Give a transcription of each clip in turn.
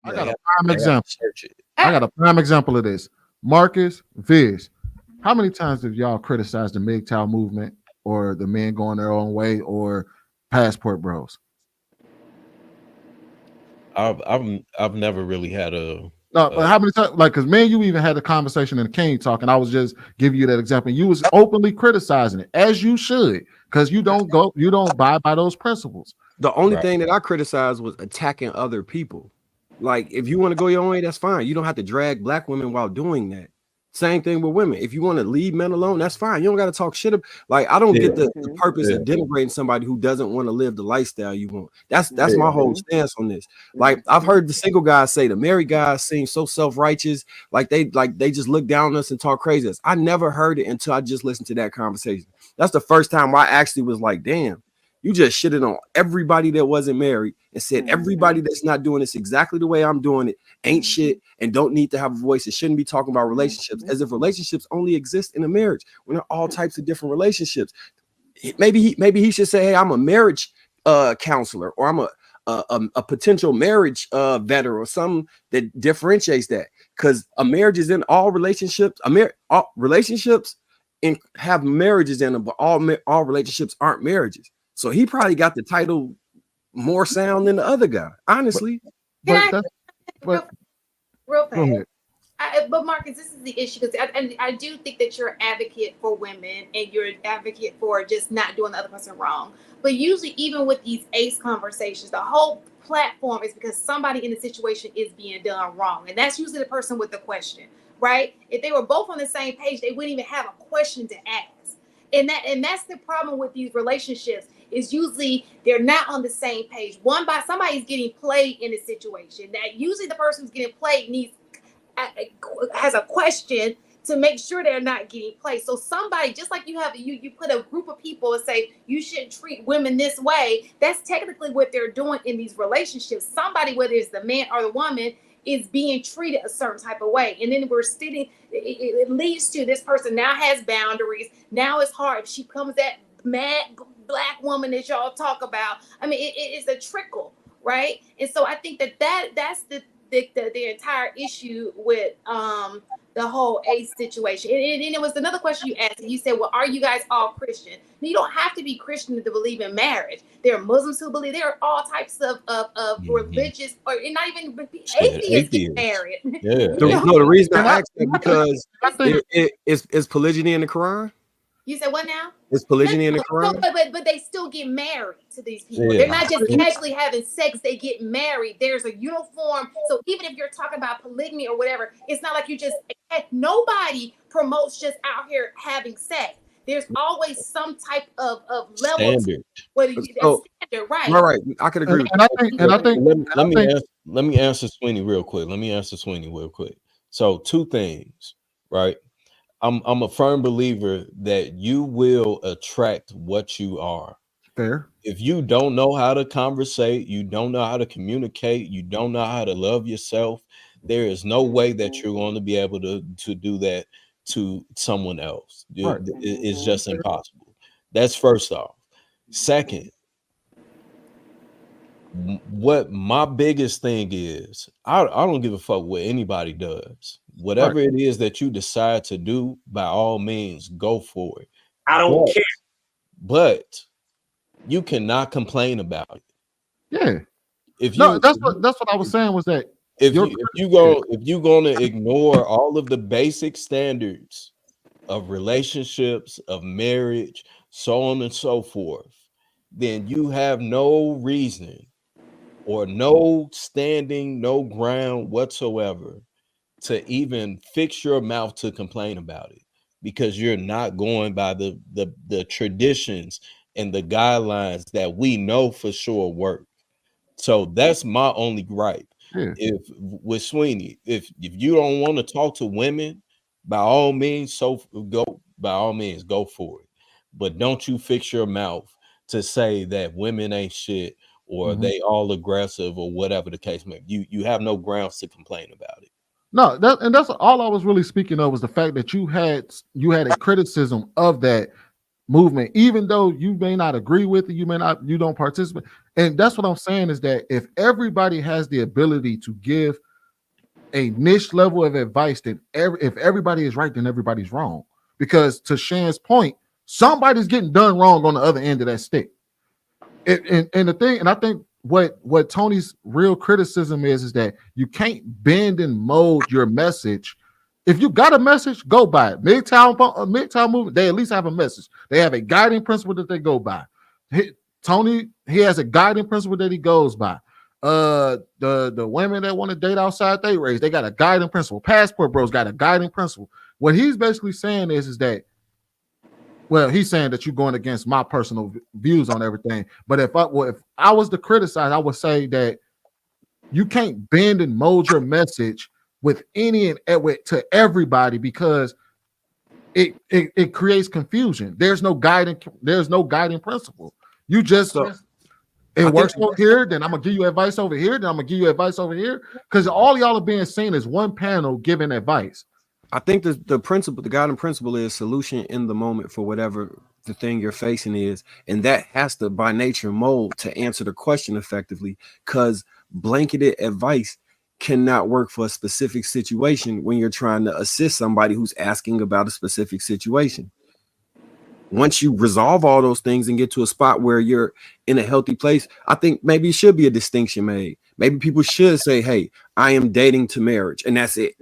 I got a prime example. Search it. I got a prime example of this. Marcus, Viz, how many times have y'all criticized the MGTOW movement or the men going their own way or passport bros? I've never really had a No, but how many times? Like, because man, you even had a conversation in the King Talk, and I was just giving you that example. You was openly criticizing it, as you should, because you don't buy by those principles. The only thing that I criticized was attacking other people. Like, if you want to go your own way, that's fine. You don't have to drag black women while doing that. Same thing with women. If you want to leave men alone, that's fine. You don't got to talk shit. Like, I don't get the purpose of denigrating somebody who doesn't want to live the lifestyle you want. That's my whole stance on this. Like, I've heard the single guys say the married guys seem so self-righteous, like they just look down on us and talk crazy. I never heard it until I just listened to that conversation. That's the first time I actually was like, damn. You just shitted on everybody that wasn't married and said everybody that's not doing this exactly the way I'm doing it ain't shit and don't need to have a voice and shouldn't be talking about relationships, as if relationships only exist in a marriage when there are all types of different relationships. Maybe he should say, hey, I'm a marriage counselor, or I'm a potential marriage veteran, or something that differentiates that, because a marriage is in all relationships. All relationships and have marriages in them, but all relationships aren't marriages. So he probably got the title more sound than the other guy, honestly. Real fast. But Marcus, this is the issue, because I do think that you're an advocate for women and you're an advocate for just not doing the other person wrong. But usually, even with these ACE conversations, the whole platform is because somebody in the situation is being done wrong, and that's usually the person with the question, right? If they were both on the same page, they wouldn't even have a question to ask. And that's the problem with these relationships. Is usually they're not on the same page. Somebody's getting played in a situation. That usually the person who's getting played has a question to make sure they're not getting played. So somebody, just like you put a group of people and say you shouldn't treat women this way, that's technically what they're doing in these relationships. Somebody, whether it's the man or the woman, is being treated a certain type of way. And then we're sitting, it leads to this person now has boundaries. Now it's hard. She comes at mad black woman that y'all talk about. I mean, it's a trickle, right? And so I think that's the entire issue with the whole ACE situation. And it was another question you asked. You said, well, are you guys all Christian? You don't have to be Christian to believe in marriage. There are Muslims who believe. There are all types of religious, or not even atheists get married. Yeah. The reason I asked that, because is polygyny in the Quran? You said what now? Is polygyny in the Quran? But they still get married to these people. Yeah. They're not just casually having sex, they get married. There's a uniform. So even if you're talking about polygamy or whatever, it's not like you just, nobody promotes just out here having sex. There's always some type of level standard. Standard, right? Right. I could agree. Let me answer Sweeney real quick. So 2 things, right? I'm a firm believer that you will attract what you are. Fair. If you don't know how to conversate, you don't know how to communicate, you don't know how to love yourself, there is no way that you're going to be able to do that to someone else. Right. It's just impossible. That's first off. Second, what my biggest thing is, I don't give a fuck what anybody does. Whatever it is that you decide to do, by all means, go for it. I don't care. But you cannot complain about it. Yeah. That's what I was saying, was that if you're gonna ignore all of the basic standards of relationships, of marriage, so on and so forth, then you have no reason or no standing, no ground whatsoever to even fix your mouth to complain about it, because you're not going by the traditions and the guidelines that we know for sure work. So that's my only gripe. If with Sweeney, if you don't want to talk to women, by all means, go for it. But don't you fix your mouth to say that women ain't shit or they all aggressive or whatever the case may be. You have no grounds to complain about it. No, that's all I was really speaking of, was the fact that you had a criticism of that movement, even though you may not agree with it, you don't participate. And that's what I'm saying is that if everybody has the ability to give a niche level of advice, then if everybody is right, then everybody's wrong. Because to Shan's point, somebody's getting done wrong on the other end of that stick. And the thing, and I think what Tony's real criticism is that you can't bend and mold your message. If you got a message, go by it. MGTOW movement, they at least have a message. They have a guiding principle that they go by. Tony, he has a guiding principle that he goes by. The women that want to date outside their race, they got a guiding principle. Passport Bros got a guiding principle. What he's basically saying is that, well, he's saying that you're going against my personal views on everything. But if I was to criticize, I would say that you can't bend and mold your message with any and to everybody, because it creates confusion. There's no guiding principle. You just it works over here, then I'm gonna give you advice over here, then I'm gonna give you advice over here, because all y'all are being seen as one panel giving advice. I think the principle, the guiding principle is solution in the moment for whatever the thing you're facing is, and that has to by nature mold to answer the question effectively, because blanketed advice cannot work for a specific situation when you're trying to assist somebody who's asking about a specific situation. Once you resolve all those things and get to a spot where you're in a healthy place, I think maybe it should be a distinction made. Maybe people should say, hey, I am dating to marriage, and that's it,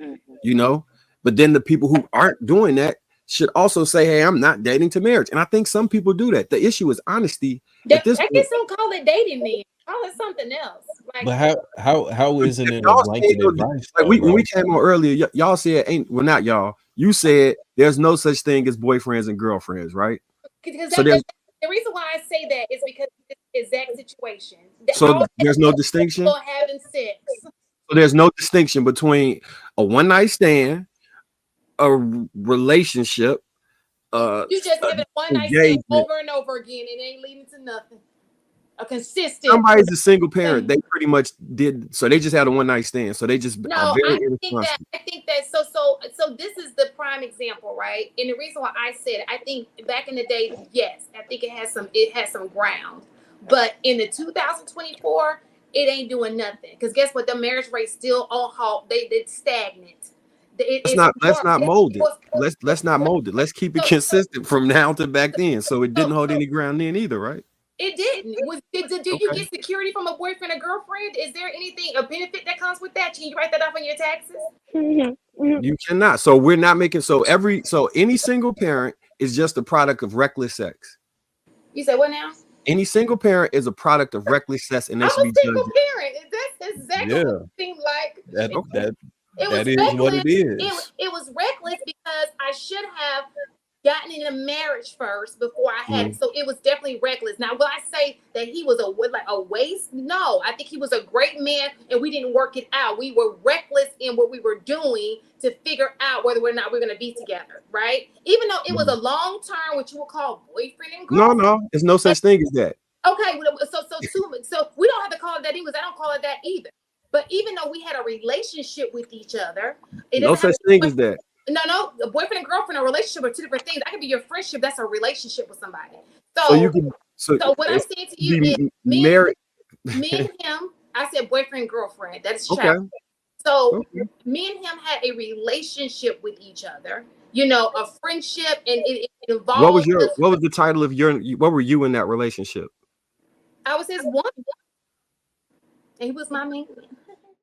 you know? But then the people who aren't doing that should also say, hey, I'm not dating to marriage. And I think some people do that. The issue is honesty. I guess don't call it dating then. Call it something else. Like, but how isn't it a blanket advice? Like when we came on earlier, y'all said not y'all. You said there's no such thing as boyfriends and girlfriends, right? Because the reason why I say that is because it's the exact situation. So there's no distinction. Having sex. So there's no distinction between a one night stand, a relationship. You just having a one night stand over and over again. It ain't leading to nothing. A consistent. Somebody's a single parent. They pretty much did. So they just had a one night stand. So they just I think that so this is the prime example, right? And the reason why I said it, I think back in the day, yes, I think it has some ground. But in the 2024, it ain't doing nothing. Because guess what? The marriage rate still on halt. It's stagnant. Let's not mold it. Let's not mold it. Let's keep it consistent from now to back then. So it didn't hold any ground then either, right? It didn't. Did you get security from a boyfriend or girlfriend? Is there anything, a benefit that comes with that? Can you write that off on your taxes? You cannot. So we're not making so any single parent is just a product of reckless sex. You said what now? Any single parent is a product of reckless sex, and that's I'm a single parent. That's exactly what it seemed like. That is what it is. It was reckless because I should have gotten in a marriage first before I had it. So it was definitely reckless. Now, will I say that he was a waste? No, I think he was a great man and we didn't work it out. We were reckless in what we were doing to figure out whether or not we're going to be together, right? Even though it was a long term, what you would call boyfriend and girlfriend. No, there's no such thing as that. Okay, so we don't have to call it that either. I don't call it that either. But even though we had a relationship with each other, no such thing as that. No, a boyfriend and girlfriend, a relationship are two different things. That could be your friendship. That's a relationship with somebody. So what I'm saying to you is me and him, I said boyfriend, girlfriend. That's child. Okay. So me and him had a relationship with each other, a friendship, and it involved. What was the title of what were you in that relationship? I was his woman. And he was my man.